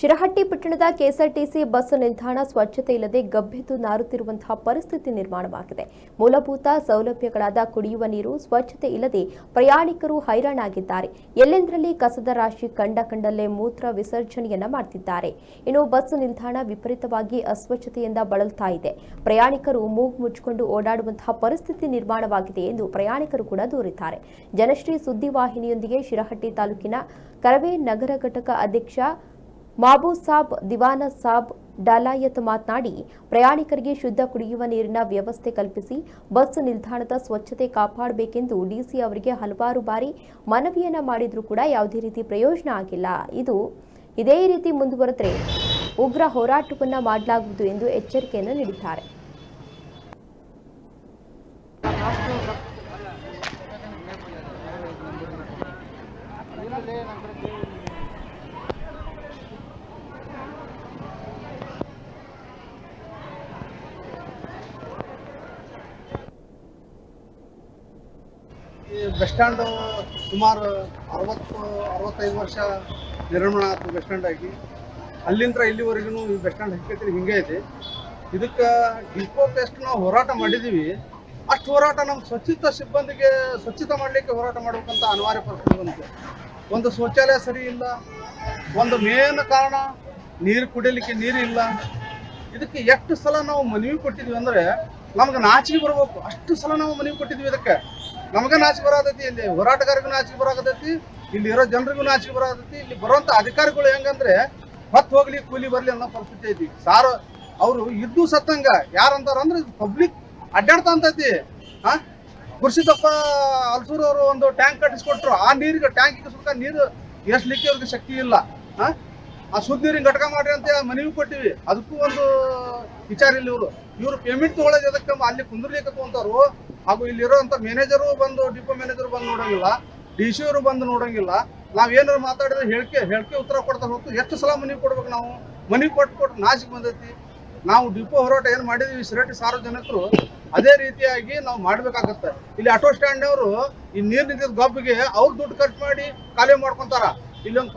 ಶಿರಹಟ್ಟಿ ಪಟ್ಟಣದ KSRTC bus ನಿಲ್ದಾಣ ಸ್ವಚ್ಛತೆ ಇಲ್ಲದೆ ಗಬ್ಬೆದ್ದು ನಾರುತ್ತಿರುವಂತಹ ಪರಿಸ್ಥಿತಿ ನಿರ್ಮಾಣವಾಗಿದೆ. ಮೂಲಭೂತ ಸೌಲಭ್ಯಗಳಾದ ಕುಡಿಯುವ ನೀರು ಸ್ವಚ್ಛತೆ ಇಲ್ಲದೆ ಪ್ರಯಾಣಿಕರು ಹೈರಾಣಾಗಿದ್ದಾರೆ. ಎಲ್ಲೆಂದರಲ್ಲಿ ಕಸದ ರಾಶಿ ಕಂಡಲ್ಲೇ ಮೂತ್ರ ವಿಸರ್ಜನೆಯನ್ನ ಮಾಡುತ್ತಿದ್ದಾರೆ. ಇನ್ನು ಬಸ್ ನಿಲ್ದಾಣ ವಿಪರೀತವಾಗಿ ಅಸ್ವಚ್ಛತೆಯಿಂದ ಬಳಲ್ತಾ ಇದೆ. ಪ್ರಯಾಣಿಕರು ಮೂಗು ಮುಚ್ಚಿಕೊಂಡು ಓಡಾಡುವಂತಹ ಪರಿಸ್ಥಿತಿ ನಿರ್ಮಾಣವಾಗಿದೆ ಎಂದು ಪ್ರಯಾಣಿಕರು ಕೂಡ ದೂರಿದ್ದಾರೆ. ಜನಶ್ರೀ ಸುದ್ದಿವಾಹಿನಿಯೊಂದಿಗೆ ಶಿರಹಟ್ಟಿ ತಾಲೂಕಿನ ಕರವೇ ನಗರ ಘಟಕ ಅಧ್ಯಕ್ಷ ಮಾಬೂದ್ ಸಾಬ್ ದಿವಾನ ಸಾಬ್ ಡಾಲಾಯತ್ ಮಾತನಾಡಿ, ಪ್ರಯಾಣಿಕರಿಗೆ ಶುದ್ಧ ಕುಡಿಯುವ ನೀರಿನ ವ್ಯವಸ್ಥೆ ಕಲ್ಪಿಸಿ ಬಸ್ ನಿಲ್ದಾಣದ ಸ್ವಚ್ಛತೆ ಕಾಪಾಡಬೇಕೆಂದು ಡಿಸಿ ಅವರಿಗೆ ಹಲವಾರು ಬಾರಿ ಮನವಿಯನ್ನ ಮಾಡಿದ್ರೂ ಕೂಡ ಯಾವುದೇ ರೀತಿ ಪ್ರಯೋಜನ ಆಗಿಲ್ಲ. ಇದೇ ರೀತಿ ಮುಂದುವರೆದರೆ ಉಗ್ರ ಹೋರಾಟವನ್ನ ಮಾಡಲಾಗುವುದು ಎಂದು ಎಚ್ಚರಿಕೆಯನ್ನು ನೀಡಿದ್ದಾರೆ. ಬಸ್ ಸ್ಟ್ಯಾಂಡ್ ಸುಮಾರು 60-65 ವರ್ಷ ನಿರ್ಮಾಣ ಆಯ್ತು ಬಸ್ ಸ್ಟ್ಯಾಂಡ್ ಆಗಿ. ಅಲ್ಲಿಂದ ಇಲ್ಲಿವರೆಗೂ ಈ ಬಸ್ ಸ್ಟ್ಯಾಂಡ್ ಹಕ್ಕೈತಿ ಹಿಂಗೆ ಇದೆ. ಇದಕ್ಕೆ ಡಿಪೋ ಟೆಸ್ಟ್ ನಾವು ಹೋರಾಟ ಮಾಡಿದ್ದೀವಿ. ಅಷ್ಟು ಹೋರಾಟ ನಮ್ಮ ಸ್ವಚ್ಛತಾ ಸಿಬ್ಬಂದಿಗೆ ಸ್ವಚ್ಛತೆ ಮಾಡಲಿಕ್ಕೆ ಹೋರಾಟ ಮಾಡಬೇಕಂತ ಅನಿವಾರ್ಯ ಪರಿಸ್ಥಿತಿ ಬಂತು. ಒಂದು ಶೌಚಾಲಯ ಸರಿ ಇಲ್ಲ, ಒಂದು ಮೇನ್ ಕಾರಣ ನೀರು ಕುಡಿಯಲಿಕ್ಕೆ ನೀರಿಲ್ಲ. ಇದಕ್ಕೆ ಎಷ್ಟು ಸಲ ನಾವು ಮನವಿ ಕೊಟ್ಟಿದ್ವಿ ಅಂದರೆ ನಮ್ಗೆ ನಾಚಿಕೆ ಬರಬೇಕು. ಅಷ್ಟು ಸಲ ನಾವು ಮನವಿ ಕೊಟ್ಟಿದ್ವಿ. ಇದಕ್ಕೆ ನಮಗೆ ನಾಚಿಕೆ ಬರೋದೈತಿ, ಇಲ್ಲಿ ಹೋರಾಟಗಾರಿಗೂ ನಾಚಿಕೆ ಬರೋದೈತಿ, ಇಲ್ಲಿ ಇರೋ ಜನರಿಗೂ ನಾಚಿಕೆ ಬರೋದೈತಿ. ಇಲ್ಲಿ ಬರುವಂಥ ಅಧಿಕಾರಿಗಳು ಹೆಂಗಂದ್ರೆ ಹೊತ್ತು ಹೋಗ್ಲಿ ಕೂಲಿ ಬರಲಿ ಅನ್ನೋ ಪರಿಸ್ಥಿತಿ ಐತಿ. ಸಾರು ಅವರು ಇದ್ದು ಸತ್ತಂಗ ಯಾರಂತಾರ ಅಂದ್ರೆ ಪಬ್ಲಿಕ್ ಅಡ್ಡಾಡ್ತಾ ಅಂತೈತಿ. ಗುರ್ಸಿದಪ್ಪ ಹಲಸೂರು ಅವರು ಒಂದು ಟ್ಯಾಂಕ್ ಕಟ್ಟಿಸ್ಕೊಟ್ರು. ಆ ನೀರಿಗೆ ಟ್ಯಾಂಕ್ ಸುತ್ತ ನೀರು ಎಸ್ಲಿಕ್ಕೆ ಅವ್ರಿಗೆ ಶಕ್ತಿ ಇಲ್ಲ. ಆ ಶುದ್ಧ ನೀರಿನ ಘಟಕ ಮಾಡ್ರಿ ಅಂತ ಮನವಿ ಕೊಟ್ಟಿವಿ. ಅದಕ್ಕೂ ಒಂದು ವಿಚಾರ ಇಲ್ಲ. ಇವರು ಪೇಮೆಂಟ್ ತೊಗೊಳ್ಳೋದು ಅದಕ್ಕೆ ಅಲ್ಲಿ ಕುಂದ್ರಲಿಕ್ಕೆ ತಗೊಂತಾರು. ಹಾಗೂ ಇಲ್ಲಿರೋಂಥ ಮ್ಯಾನೇಜರು ಬಂದು ಡಿಪೋ ಮ್ಯಾನೇಜರ್ ಬಂದು ನೋಡೋಂಗಿಲ್ಲ, ಡಿ ಸಿ ಅವರು ಬಂದು ನೋಡೋಂಗಿಲ್ಲ. ನಾವೇನಾದ್ರು ಮಾತಾಡಿದ್ರೆ ಹೇಳಿಕೆ ಉತ್ತರ ಕೊಡ್ತಾ ಹೋಗ್ತು. ಎಷ್ಟು ಸಲ ಮನವಿ ಕೊಡ್ಬೇಕು ನಾವು? ಮನವಿ ಕೊಟ್ಟು ನಾಚಿಕೆ ಬಂದೈತಿ. ನಾವು ಡಿಪೋ ಹೋರಾಟ ಏನು ಮಾಡಿದೀವಿ ಶಿರಹಟ್ಟಿ ಸಾರ್ವಜನಿಕರು ಅದೇ ರೀತಿಯಾಗಿ ನಾವು ಮಾಡ್ಬೇಕಾಗತ್ತೆ. ಇಲ್ಲಿ ಆಟೋ ಸ್ಟ್ಯಾಂಡ್ನವರು ಈ ನೀರು ನಿಂತಿದ್ದ ಗಬ್ಬಿಗೆ ಅವ್ರು ದುಡ್ಡು ಖರ್ಚು ಮಾಡಿ ಖಾಲಿ ಮಾಡ್ಕೊಂತಾರ. ಇಲ್ಲೊಂದು